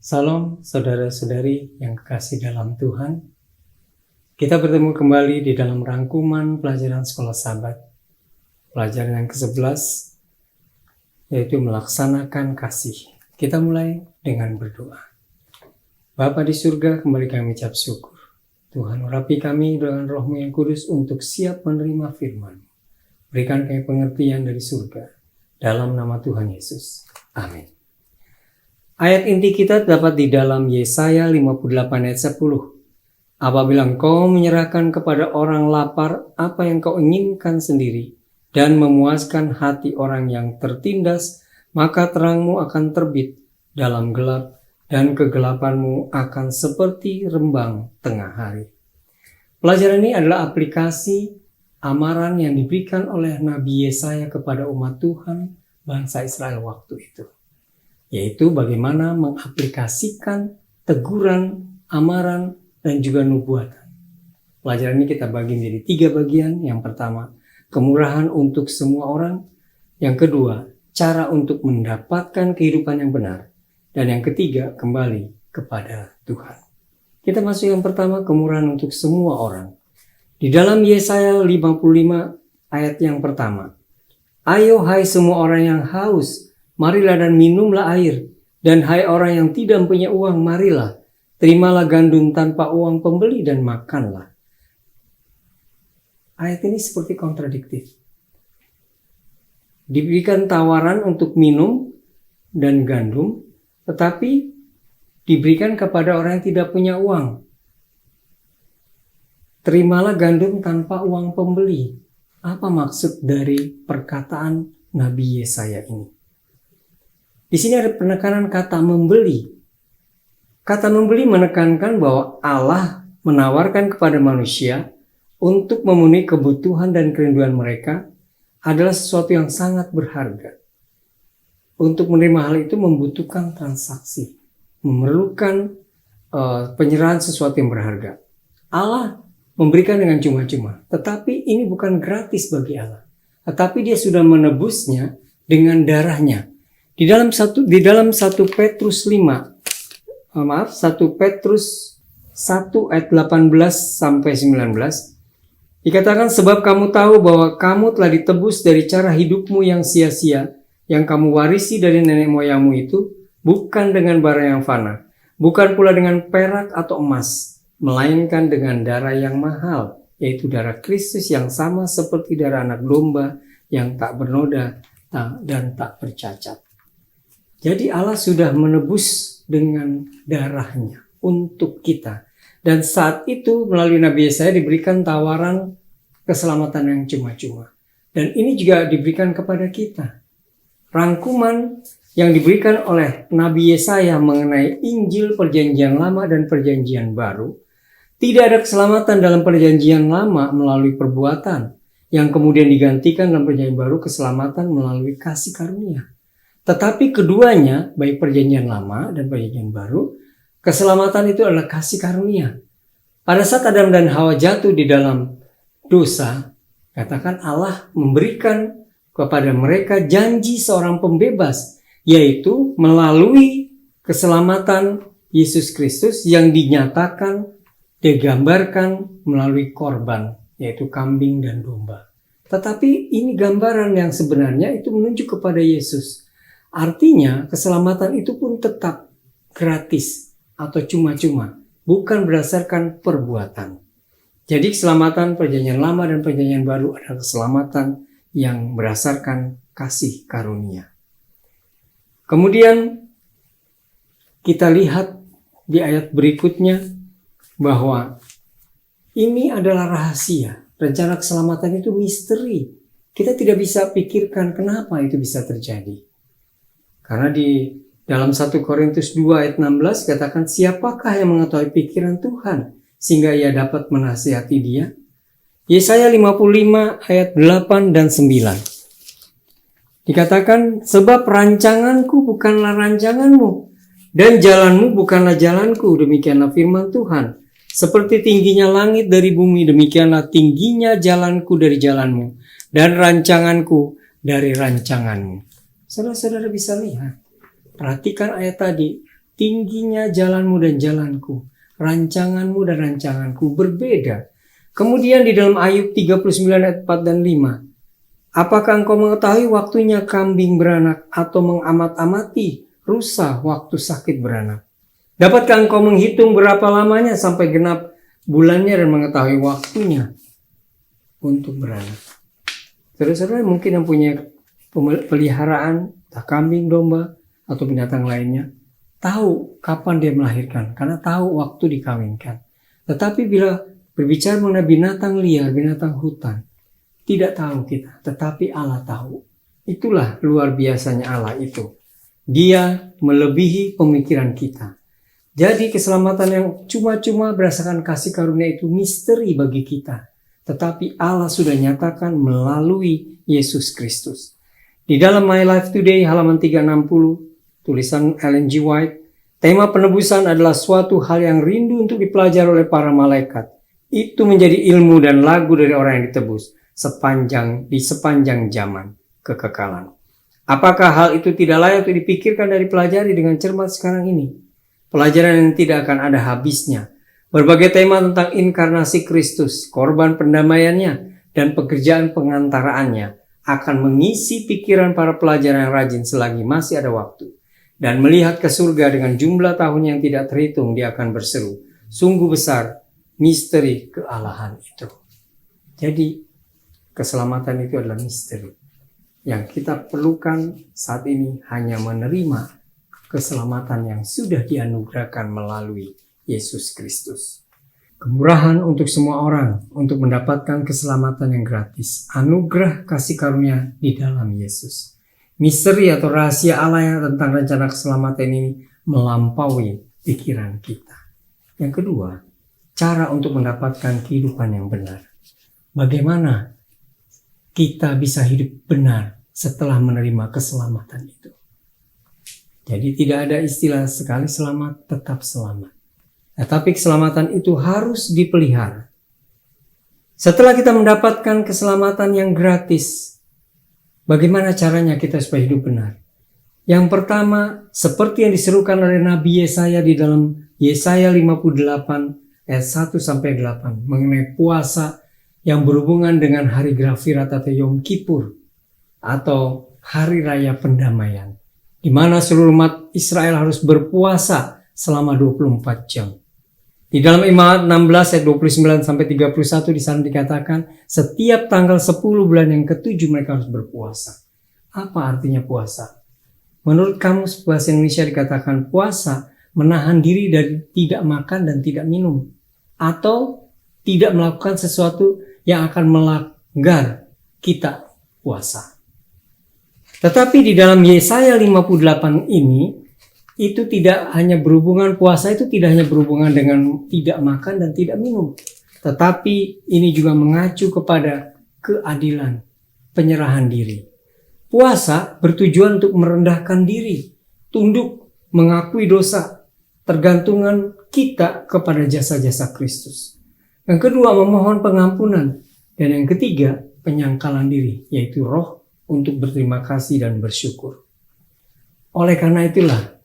Salam saudara-saudari yang kekasih dalam Tuhan. Kita bertemu kembali di dalam rangkuman pelajaran Sekolah Sabat. Pelajaran yang ke-11 yaitu melaksanakan kasih. Kita mulai dengan berdoa. Bapa di surga, kembali kami ucap syukur. Tuhan, urapi kami dengan Roh-Mu yang kudus untuk siap menerima firman. Berikan kami pengertian dari surga. Dalam nama Tuhan Yesus. Amin. Ayat inti kita dapat di dalam Yesaya 58 ayat 10. Apabila engkau menyerahkan kepada orang lapar apa yang kau inginkan sendiri dan memuaskan hati orang yang tertindas, maka terangmu akan terbit dalam gelap dan kegelapanmu akan seperti rembang tengah hari. Pelajaran ini adalah aplikasi amaran yang diberikan oleh Nabi Yesaya kepada umat Tuhan bangsa Israel waktu itu, yaitu bagaimana mengaplikasikan teguran, amaran, dan juga nubuatan. Pelajaran ini kita bagi menjadi 3 bagian. Yang pertama, kemurahan untuk semua orang. Yang kedua, cara untuk mendapatkan kehidupan yang benar. Dan yang ketiga, kembali kepada Tuhan. Kita masuk yang pertama, kemurahan untuk semua orang. Di dalam Yesaya 55 ayat yang pertama. Ayo hai semua orang yang haus, marilah dan minumlah air. Dan hai orang yang tidak punya uang, marilah. Terimalah gandum tanpa uang pembeli dan makanlah. Ayat ini seperti kontradiktif. Diberikan tawaran untuk minum dan gandum, tetapi diberikan kepada orang yang tidak punya uang. Terimalah gandum tanpa uang pembeli. Apa maksud dari perkataan Nabi Yesaya ini? Di sini ada penekanan kata membeli. Kata membeli menekankan bahwa Allah menawarkan kepada manusia untuk memenuhi kebutuhan dan kerinduan mereka adalah sesuatu yang sangat berharga. Untuk menerima hal itu membutuhkan transaksi, memerlukan penyerahan sesuatu yang berharga. Allah memberikan dengan cuma-cuma, tetapi ini bukan gratis bagi Allah. Tetapi dia sudah menebusnya dengan darahnya. Di dalam 1 Petrus 1 ayat 18 sampai 19 dikatakan, sebab kamu tahu bahwa kamu telah ditebus dari cara hidupmu yang sia-sia yang kamu warisi dari nenek moyangmu itu, bukan dengan barang yang fana, bukan pula dengan perak atau emas, melainkan dengan darah yang mahal, yaitu darah Kristus yang sama seperti darah anak domba yang tak bernoda dan tak bercacat. Jadi Allah sudah menebus dengan darahnya untuk kita. Dan saat itu melalui Nabi Yesaya diberikan tawaran keselamatan yang cuma-cuma. Dan ini juga diberikan kepada kita. Rangkuman yang diberikan oleh Nabi Yesaya mengenai Injil Perjanjian Lama dan Perjanjian Baru. Tidak ada keselamatan dalam Perjanjian Lama melalui perbuatan, yang kemudian digantikan dalam Perjanjian Baru keselamatan melalui kasih karunia. Tetapi keduanya, baik Perjanjian Lama dan Perjanjian Baru, keselamatan itu adalah kasih karunia. Pada saat Adam dan Hawa jatuh di dalam dosa, katakan Allah memberikan kepada mereka janji seorang pembebas, yaitu melalui keselamatan Yesus Kristus yang dinyatakan, digambarkan melalui korban, yaitu kambing dan domba. Tetapi ini gambaran yang sebenarnya itu menunjuk kepada Yesus. Artinya keselamatan itu pun tetap gratis atau cuma-cuma, bukan berdasarkan perbuatan. Jadi keselamatan Perjanjian Lama dan Perjanjian Baru adalah keselamatan yang berdasarkan kasih karunia. Kemudian kita lihat di ayat berikutnya bahwa ini adalah rahasia. Rencana keselamatan itu misteri. Kita tidak bisa pikirkan kenapa itu bisa terjadi. Karena di dalam 1 Korintus 2 ayat 16 katakan, siapakah yang mengetahui pikiran Tuhan sehingga ia dapat menasihati dia? Yesaya 55 ayat 8 dan 9 dikatakan, sebab rancanganku bukanlah rancanganmu dan jalanmu bukanlah jalanku, demikianlah firman Tuhan. Seperti tingginya langit dari bumi, demikianlah tingginya jalanku dari jalanmu dan rancanganku dari rancanganmu. Saudara-saudara bisa lihat, perhatikan ayat tadi. tingginya jalanmu dan jalanku, rancanganmu dan rancanganku berbeda. Kemudian di dalam Ayub 39 ayat 4 dan 5, apakah engkau mengetahui waktunya kambing beranak atau mengamat-amati rusa waktu sakit beranak? Dapatkah engkau menghitung berapa lamanya sampai genap bulannya dan mengetahui waktunya untuk beranak? Saudara-saudara mungkin yang punya peliharaan, entah kambing, domba, atau binatang lainnya, tahu kapan dia melahirkan, karena tahu waktu dikawinkan. Tetapi bila berbicara mengenai binatang liar, binatang hutan, tidak tahu kita, tetapi Allah tahu. Itulah luar biasanya Allah itu. Dia melebihi pemikiran kita. Jadi keselamatan yang cuma-cuma berdasarkan kasih karunia itu misteri bagi kita. Tetapi Allah sudah nyatakan melalui Yesus Kristus. Di dalam My Life Today halaman 360, tulisan Ellen G. White, tema penebusan adalah suatu hal yang rindu untuk dipelajari oleh para malaikat. Itu menjadi ilmu dan lagu dari orang yang ditebus di sepanjang zaman kekekalan. Apakah hal itu tidak layak untuk dipikirkan dan dipelajari dengan cermat sekarang ini? Pelajaran yang tidak akan ada habisnya. Berbagai tema tentang inkarnasi Kristus, korban pendamaiannya, dan pekerjaan pengantaraannya akan mengisi pikiran para pelajar yang rajin selagi masih ada waktu. Dan melihat ke surga dengan jumlah tahun yang tidak terhitung, dia akan berseru, sungguh besar misteri kealahan itu. Jadi keselamatan itu adalah misteri. Yang kita perlukan saat ini hanya menerima keselamatan yang sudah dianugerahkan melalui Yesus Kristus. Kemurahan untuk semua orang untuk mendapatkan keselamatan yang gratis. Anugerah kasih karunia di dalam Yesus. Misteri atau rahasia Allah yang tentang rencana keselamatan ini melampaui pikiran kita. Yang kedua, cara untuk mendapatkan kehidupan yang benar. Bagaimana kita bisa hidup benar setelah menerima keselamatan itu? Jadi tidak ada istilah sekali selamat, tetap selamat. Tetapi keselamatan itu harus dipelihara. Setelah kita mendapatkan keselamatan yang gratis, bagaimana caranya kita supaya hidup benar? Yang pertama, seperti yang diserukan oleh Nabi Yesaya di dalam Yesaya 58 ayat 1-8 mengenai puasa yang berhubungan dengan hari Grafirat atau Yom Kippur atau hari raya pendamaian, di mana seluruh umat Israel harus berpuasa selama 24 jam. Di dalam Imamat 16 ayat 29-31 di sana dikatakan setiap tanggal 10 bulan yang ke-7 mereka harus berpuasa. Apa artinya puasa? Menurut kamus bahasa Indonesia dikatakan puasa menahan diri dari tidak makan dan tidak minum, atau tidak melakukan sesuatu yang akan melanggar kita puasa. Tetapi di dalam Yesaya 58 ini, itu tidak hanya berhubungan, puasa itu tidak hanya berhubungan dengan tidak makan dan tidak minum. Tetapi ini juga mengacu kepada keadilan, penyerahan diri. Puasa bertujuan untuk merendahkan diri, tunduk, mengakui dosa, tergantungan kita kepada jasa-jasa Kristus. Yang kedua, memohon pengampunan. Dan yang ketiga, penyangkalan diri, yaitu roh untuk berterima kasih dan bersyukur. Oleh karena itulah,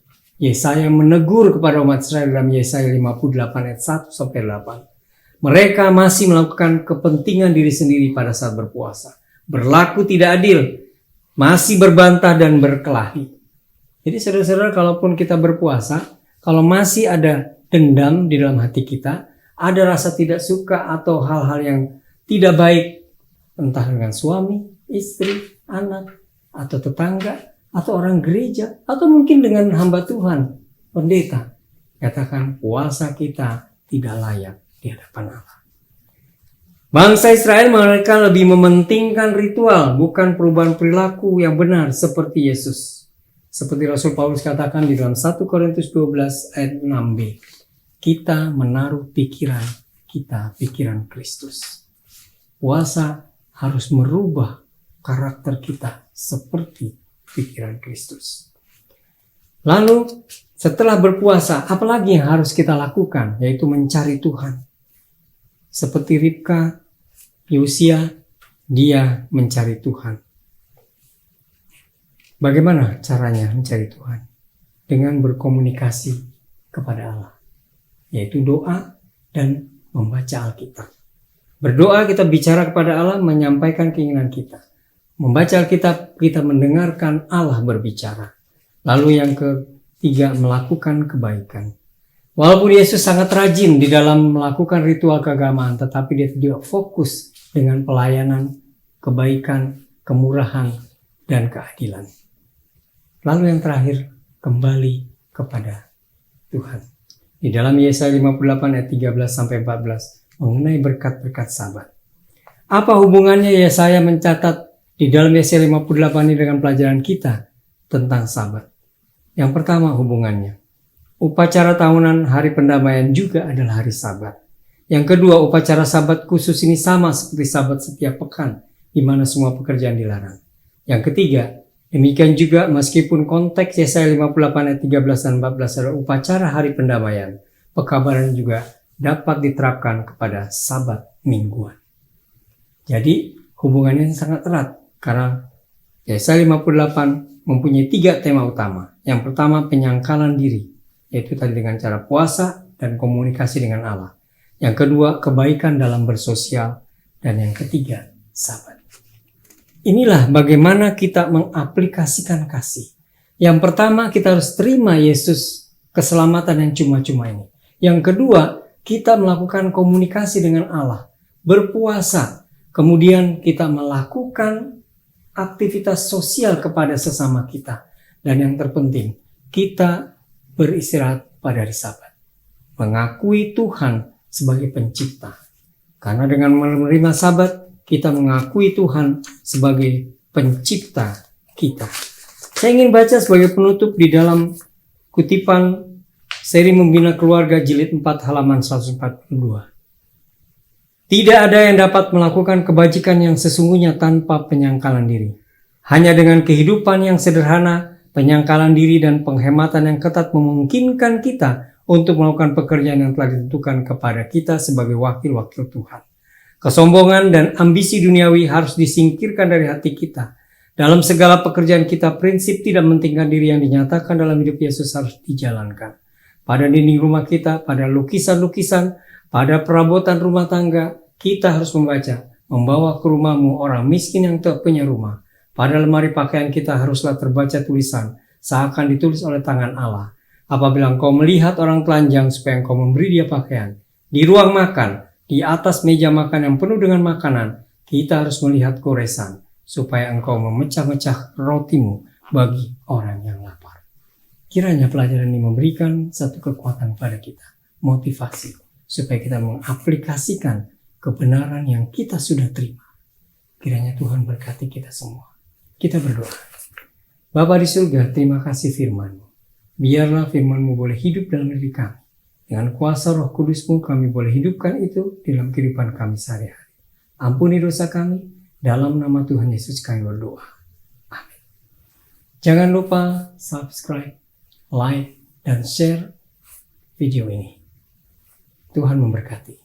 Yesaya menegur kepada umat Israel dalam Yesaya 58 ayat 1-8. Mereka masih melakukan kepentingan diri sendiri pada saat berpuasa. Berlaku tidak adil, masih berbantah dan berkelahi. Jadi saudara-saudara, kalaupun kita berpuasa, kalau masih ada dendam di dalam hati kita, ada rasa tidak suka atau hal-hal yang tidak baik, entah dengan suami, istri, anak, atau tetangga, atau orang gereja, atau mungkin dengan hamba Tuhan, pendeta, katakan puasa kita tidak layak di hadapan Allah. Bangsa Israel mereka lebih mementingkan ritual, bukan perubahan perilaku yang benar seperti Yesus. Seperti Rasul Paulus katakan di dalam 1 Korintus 12 ayat 6b. Kita menaruh pikiran kita, pikiran Kristus. Puasa harus merubah karakter kita seperti pikiran Kristus. Lalu setelah berpuasa, apalagi yang harus kita lakukan? Yaitu mencari Tuhan. Seperti Ribka, Yosia, dia mencari Tuhan. Bagaimana caranya mencari Tuhan? dengan berkomunikasi kepada Allah, yaitu doa dan membaca Alkitab. Berdoa kita bicara kepada Allah, menyampaikan keinginan kita. Membaca Alkitab kita mendengarkan Allah berbicara. Lalu yang ketiga, melakukan kebaikan. Walaupun Yesus sangat rajin di dalam melakukan ritual keagamaan, tetapi dia tidak fokus dengan pelayanan, kebaikan, kemurahan, dan keadilan. Lalu yang terakhir, kembali kepada Tuhan. Di dalam Yesaya 58 ayat 13-14 mengenai berkat-berkat Sabat. Apa hubungannya Yesaya mencatat di dalam Yesaya 58 ini dengan pelajaran kita tentang Sabat? Yang pertama hubungannya. Upacara tahunan hari pendamaian juga adalah hari Sabat. Yang kedua, upacara Sabat khusus ini sama seperti Sabat setiap pekan, di mana semua pekerjaan dilarang. Yang ketiga, demikian juga meskipun konteks Yesaya 58 ayat 13 dan 14 adalah upacara hari pendamaian, pekabaran juga dapat diterapkan kepada Sabat mingguan. Jadi, hubungannya sangat erat, karena Yesaya 58 mempunyai 3 tema utama. Yang pertama, penyangkalan diri, yaitu tadi dengan cara puasa dan komunikasi dengan Allah. Yang kedua, kebaikan dalam bersosial. Dan yang ketiga, Sabat. Inilah bagaimana kita mengaplikasikan kasih. Yang pertama, kita harus terima Yesus keselamatan yang cuma-cuma ini. Yang kedua, kita melakukan komunikasi dengan Allah, berpuasa. Kemudian kita melakukan aktivitas sosial kepada sesama kita. Dan yang terpenting, kita beristirahat pada hari Sabat. Mengakui Tuhan sebagai pencipta. Karena dengan menerima Sabat, kita mengakui Tuhan sebagai pencipta kita. Saya ingin baca sebagai penutup di dalam kutipan seri Membina Keluarga jilid 4 halaman 142. Tidak ada yang dapat melakukan kebajikan yang sesungguhnya tanpa penyangkalan diri. Hanya dengan kehidupan yang sederhana, penyangkalan diri dan penghematan yang ketat memungkinkan kita untuk melakukan pekerjaan yang telah ditentukan kepada kita sebagai wakil-wakil Tuhan. Kesombongan dan ambisi duniawi harus disingkirkan dari hati kita. Dalam segala pekerjaan kita, prinsip tidak mementingkan diri yang dinyatakan dalam hidup Yesus harus dijalankan. Pada dinding rumah kita, pada lukisan-lukisan, pada perabotan rumah tangga, kita harus membawa ke rumahmu orang miskin yang tak punya rumah. Pada lemari pakaian kita haruslah terbaca tulisan, seakan ditulis oleh tangan Allah. Apabila engkau melihat orang telanjang, supaya engkau memberi dia pakaian. Di ruang makan, di atas meja makan yang penuh dengan makanan, kita harus melihat goresan, supaya engkau memecah-mecah rotimu bagi orang yang lapar. Kiranya pelajaran ini memberikan satu kekuatan pada kita, motivasi, supaya kita mengaplikasikan kebenaran yang kita sudah terima. Kiranya Tuhan berkati kita semua. Kita berdoa. Bapa di surga, terima kasih firman-Mu. Biarlah firman-Mu boleh hidup dalam diri kami. Dengan kuasa Roh Kudus-Mu kami boleh hidupkan itu dalam kehidupan kami sehari-hari. Ampuni dosa kami, dalam nama Tuhan Yesus kami berdoa. Amin. Jangan lupa subscribe, like, dan share video ini. Tuhan memberkati.